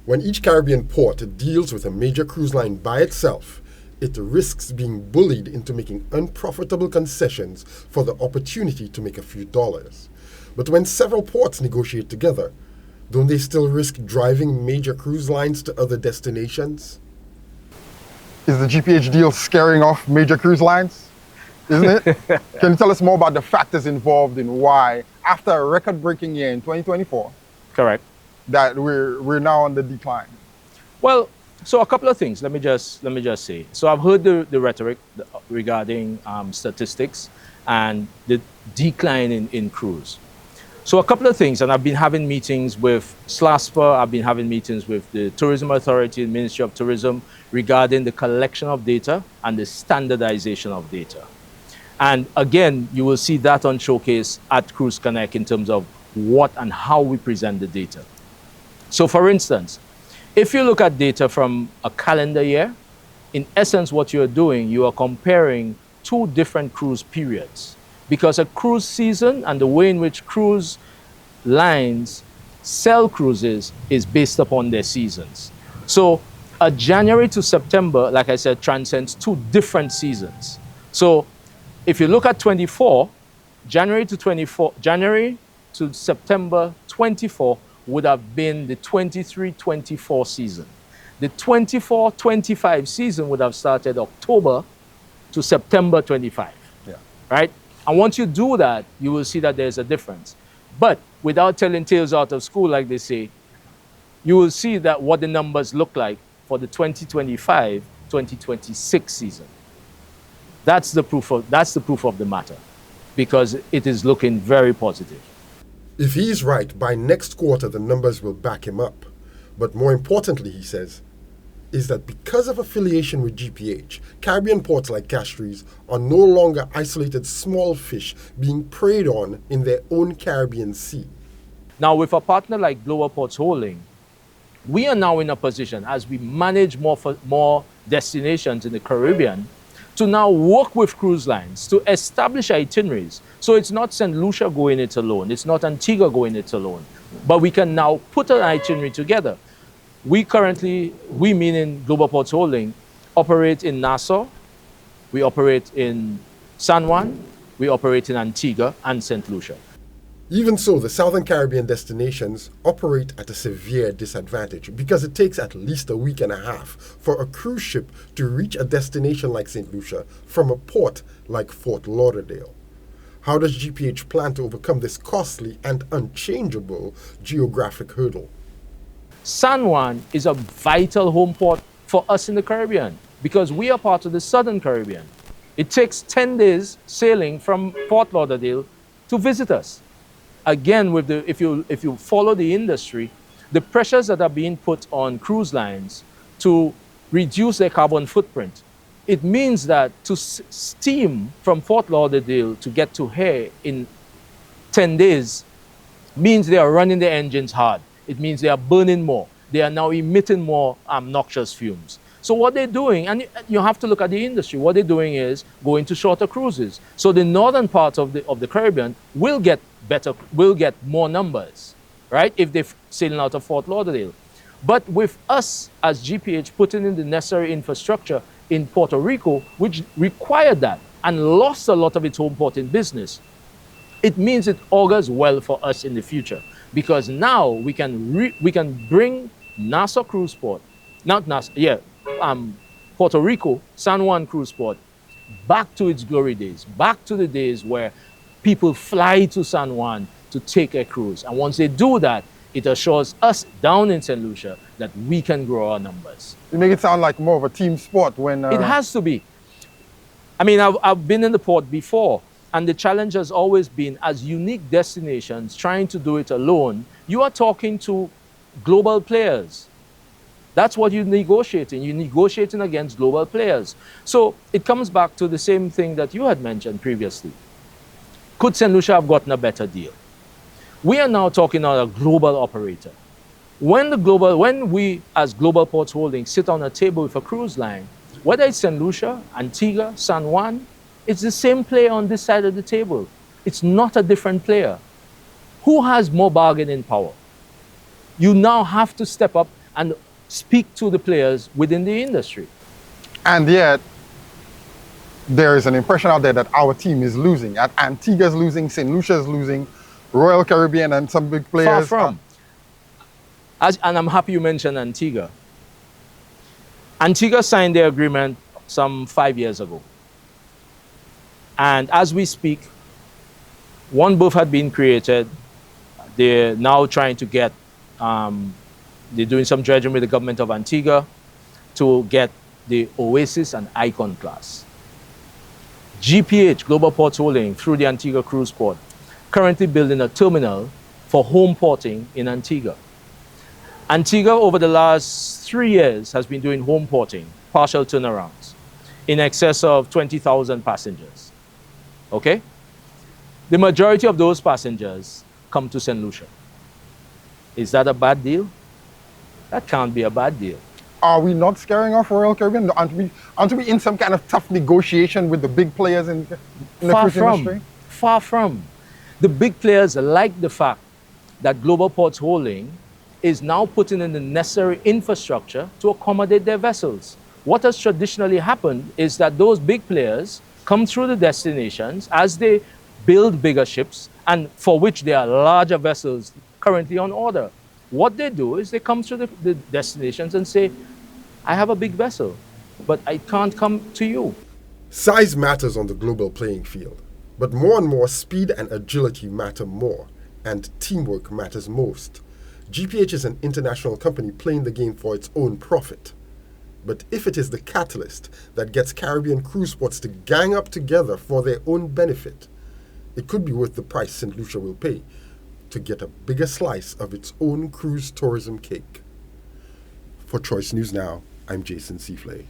When each Caribbean port deals with a major cruise line by itself, it risks being bullied into making unprofitable concessions for the opportunity to make a few dollars. But when several ports negotiate together, don't they still risk driving major cruise lines to other destinations? Is the GPH deal scaring off major cruise lines? Isn't it? Can you tell us more about the factors involved in why, after a record-breaking year in 2024, Correct. that we're now on the decline? Well, so a couple of things. Let me just say. So I've heard the rhetoric regarding statistics and the decline in cruise. So a couple of things, and I've been having meetings with SLASPA, I've been having meetings with the Tourism Authority and Ministry of Tourism regarding the collection of data and the standardization of data. And again, you will see that on showcase at Cruise Connect in terms of what and how we present the data. So for instance, if you look at data from a calendar year, in essence what you're doing, you are comparing two different cruise periods. Because a cruise season and the way in which cruise lines sell cruises is based upon their seasons. So a January to September, like I said, transcends two different seasons. So if you look at 24, January to September 24 would have been the 23-24 season. The 24-25 season would have started October to September 25, right? And once you do that, you will see that there's a difference. But without telling tales out of school, like they say, you will see that what the numbers look like for the 2025-2026 season. That's the proof of the matter, because it is looking very positive. If he's right, by next quarter the numbers will back him up. But more importantly, he says, is that because of affiliation with GPH, Caribbean ports like Castries are no longer isolated small fish being preyed on in their own Caribbean sea. Now, with a partner like Global Ports Holding, we are now in a position, as we manage more destinations in the Caribbean, to now work with cruise lines to establish itineraries. So it's not Saint Lucia going it alone, it's not Antigua going it alone, but we can now put an itinerary together. We meaning Global Ports Holding, operate in Nassau, we operate in San Juan, we operate in Antigua and Saint Lucia. Even so, the Southern Caribbean destinations operate at a severe disadvantage because it takes at least a week and a half for a cruise ship to reach a destination like Saint Lucia from a port like Fort Lauderdale. How does GPH plan to overcome this costly and unchangeable geographic hurdle? San Juan is a vital home port for us in the Caribbean because we are part of the Southern Caribbean. It takes 10 days sailing from Fort Lauderdale to visit us. Again, if you follow the industry, the pressures that are being put on cruise lines to reduce their carbon footprint, it means that to steam from Fort Lauderdale to get to here in 10 days means they are running their engines hard. It means they are burning more. They are now emitting more noxious fumes. So what they're doing, and you have to look at the industry, what they're doing is going to shorter cruises. So the northern part of the Caribbean will get more numbers, right, if they're sailing out of Fort Lauderdale. But with us as GPH putting in the necessary infrastructure in Puerto Rico, which required that and lost a lot of its home porting business, it means it augurs well for us in the future. Because now we can bring Nassau Cruise Port, Puerto Rico, San Juan Cruise Port, back to its glory days, back to the days where people fly to San Juan to take a cruise. And once they do that, it assures us down in Saint Lucia that we can grow our numbers. You make it sound like more of a team sport when... It has to be. I mean, I've been in the port before. And the challenge has always been, as unique destinations, trying to do it alone, you are talking to global players. That's what you're negotiating. You're negotiating against global players. So it comes back to the same thing that you had mentioned previously. Could Saint Lucia have gotten a better deal? We are now talking about a global operator. When we, as Global Ports Holding, sit on a table with a cruise line, whether it's Saint Lucia, Antigua, San Juan, it's the same player on this side of the table. It's not a different player. Who has more bargaining power? You now have to step up and speak to the players within the industry. And yet, there is an impression out there that our team is losing. At Antigua's losing, Saint Lucia's losing, Royal Caribbean and some big players. Far from. And I'm happy you mentioned Antigua. Antigua signed their agreement some 5 years ago. And as we speak, one berth had been created. They're now trying to get, they're doing some dredging with the government of Antigua to get the Oasis and Icon class. GPH, Global Ports Holding, through the Antigua Cruise Port, currently building a terminal for home porting in Antigua. Antigua, over the last 3 years, has been doing home porting, partial turnarounds, in excess of 20,000 passengers. Okay? The majority of those passengers come to Saint Lucia. Is that a bad deal? That can't be a bad deal. Are we not scaring off Royal Caribbean? Aren't we in some kind of tough negotiation with the big players in the cruise industry? Far from. The big players like the fact that Global Ports Holding is now putting in the necessary infrastructure to accommodate their vessels. What has traditionally happened is that those big players come through the destinations as they build bigger ships, and for which there are larger vessels currently on order. What they do is they come through the destinations and say, I have a big vessel, but I can't come to you. Size matters on the global playing field, but more and more speed and agility matter more, and teamwork matters most. GPH is an international company playing the game for its own profit. But if it is the catalyst that gets Caribbean cruise ports to gang up together for their own benefit, it could be worth the price St. Lucia will pay to get a bigger slice of its own cruise tourism cake. For Choice News Now, I'm Jason Seaflay.